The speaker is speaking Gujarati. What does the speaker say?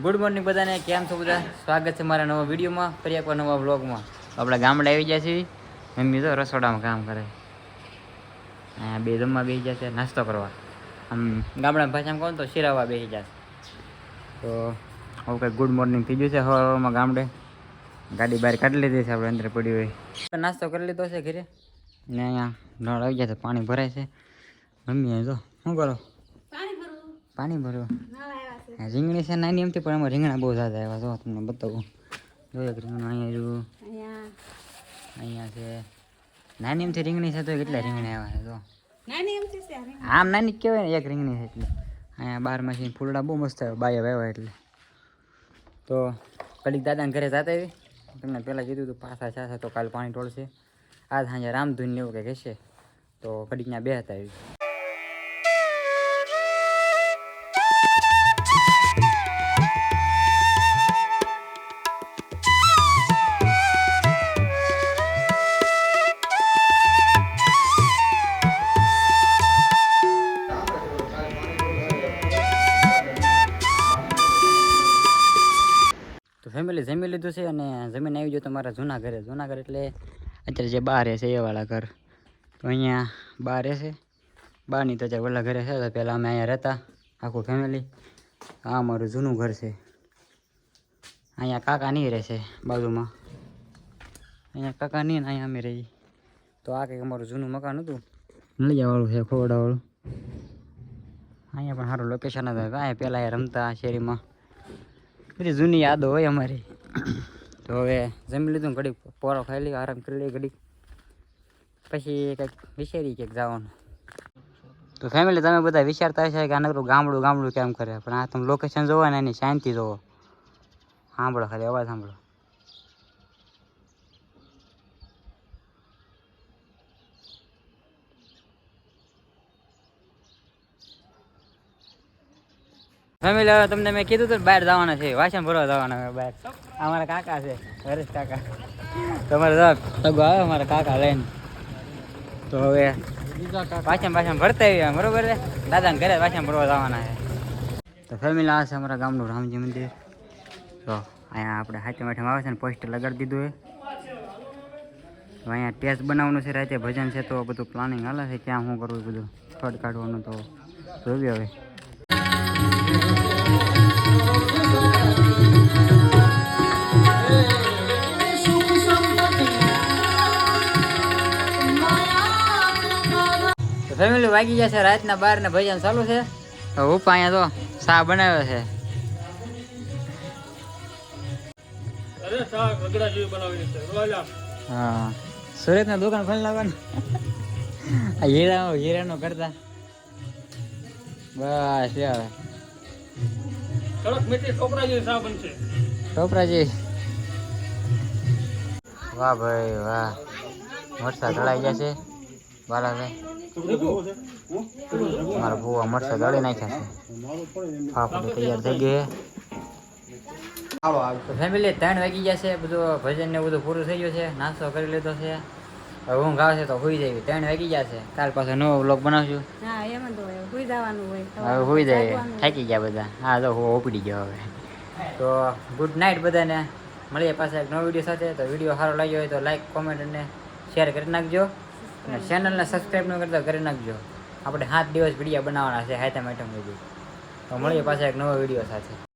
ગુડ મોર્નિંગ બધાને, કેમ છો બધા? સ્વાગત છે મારા નવા વિડીયોમાં, ફરી એકવાર નવા વ્લોગમાં. આપણે ગામડે આવી ગયા છીએ. મમ્મી તો રસોડામાં કામ કરે, અહીંયા બે જમવા બેસી જશે, નાસ્તો કરવા. આમ ગામડામાં ભાષામાં કહું તો શિરાવા બેસી જશે. તો હવે કંઈક ગુડ મોર્નિંગ થઈ ગયું છે સવારમાં ગામડે. ગાડી બહાર કાઢી લીધી છે, આપણે અંદર પડી હોય. નાસ્તો કરી લીધો છે ઘરે ને અહીંયા નળ આવી ગયા છે, પાણી ભરાય છે. મમ્મી જો શું કરો? પાણી ભરવું. રીંગણી છે નાની એમથી, પણ એમાં રીંગણા બહુ જ્યાદા આવ્યા. જો તમને બતાવું, જો એક રીંગણ અહીંયા જો અહીંયા છે. નાની એમથી રીંગણી છે તો કેટલા રીંગણા આવ્યા છે. જો આમ નાની જ કહેવાય ને, એક રીંગણી છે એટલે. અહીંયા બારમાંથી ફૂલડા બહુ મસ્ત આવ્યા, બાય આવ્યા એટલે. તો કડીક દાદાને ઘરે જતા આવી, તમને પહેલાં કીધું હતું પાછા છાશે તો કાલ પાણી ટોળશે. આજ સાંજે રામધૂન એવું કંઈક હશે, તો કડીક ત્યાં બે હતા આવી. ફેમિલી જમી લીધું છે અને જમીન આવી ગયો તમારા જૂના ઘરે. જૂના ઘર એટલે અત્યારે જે બહાર રહેશે એ વાળા ઘર. તો અહીંયા બહાર રહેશે, બહારની તો અત્યારે ઓલા ઘરે છે. તો પહેલાં અમે અહીંયા રહેતા આખું ફેમિલી. આ અમારું જૂનું ઘર છે. અહીંયા કાકા નહીં રહેશે બાજુમાં, અહીંયા કાકા નહીં ને અહીંયા અમે રહીએ. તો આ કંઈક અમારું જૂનું મકાન હતું, નળિયાવાળું છે, ખોવડાવાળું. અહીંયા પણ સારું લોકેશન હતું. અહીંયા પહેલાં અહીંયા રમતા શેરીમાં, બધી જૂની યાદો હોય અમારી. તો હવે જમી લીધું, ઘડીક પોરો ખાઈ લઈએ, આરામ કરી લઈએ ઘડીક, પછી કંઈક વિચારીએ કંઈક જવાનું. તો ફેમિલી તમે બધા વિચારતા હશે કે આ નકરું ગામડું ગામડું કેમ કરે, પણ આ તમે લોકેશન જોવો ને એની શાંતિ જોવો. સાંભળો ખાલી અવાજ સાંભળો. ફેમિલી હવે તમને મેં કીધું હતું બહાર જવાના છે, વાસણ ભરવા જવાના બહાર. અમારા કાકા છે, હરેશ કાકા. તમારે સગો આવે અમારા કાકા લઈને. તો હવે વાસણ ભરતા આવ્યા બરોબર છે. દાદાને ઘરે વાસણ ભરવા જવાના છે. તો ફેમિલી આ છે અમારા ગામનું રામજી મંદિર. તો અહીંયા આપણે હાથે માઠે આવે છે ને, પોસ્ટર લગાડી દીધું છે. તો અહીંયા ટેસ્ટ બનાવવાનું છે, રાતે ભજન છે. તો બધું પ્લાનિંગ હાલે છે, ક્યાં શું કરવું બધું ફળ કાઢવાનું. તો જોયું હવે. ફેમિલી વાગી ગયા છે રાતના 12 ને ભજન ચાલુ છે. ઉપા અહીંયા તો ચા બનાવ્યો છે. હા, સુરત ના દુકાન ખોલી નાખવાનું. હીરાનો કરતા બસ હવે ટોપરાજી. વાહ ભાઈ વાહ, મરસા ધડાઈ ગયા છે બાલાભાઈ. મારા ભૂવા મરસા દળી નાખ્યા છે. ફાફડી તૈયાર થઈ ગઈ. તો ફેમિલી 3 વાગી ગયા છે. બધું ભજન ને બધું પૂરું થઈ ગયું છે. નાસ્તો કરી લીધો છે. હવે ઊંઘ આવશે તો સુઈ જાય. 3 વાગી ગયા છે. કાલ પાછો નવો વ્લોગ બનાવશું. હવે સુઈ જાય, થાકી ગયા બધા. હા તો હું ઓપડી ગયો હવે. તો ગુડ નાઇટ બધાને. મળીએ પાછા એક નવો વિડીયો સાથે. તો વિડીયો સારો લાગ્યો હોય તો લાઈક, કોમેન્ટ અને શેર કરી નાખજો. અને ચેનલને સબસ્ક્રાઈબ ન કરતા કરી નાખજો. આપણે 7 દિવસ વિડીયો બનાવવાના છે હાથે મેટમ સુધી. તો મળીએ પાછા એક નવો વિડીયો સાથે.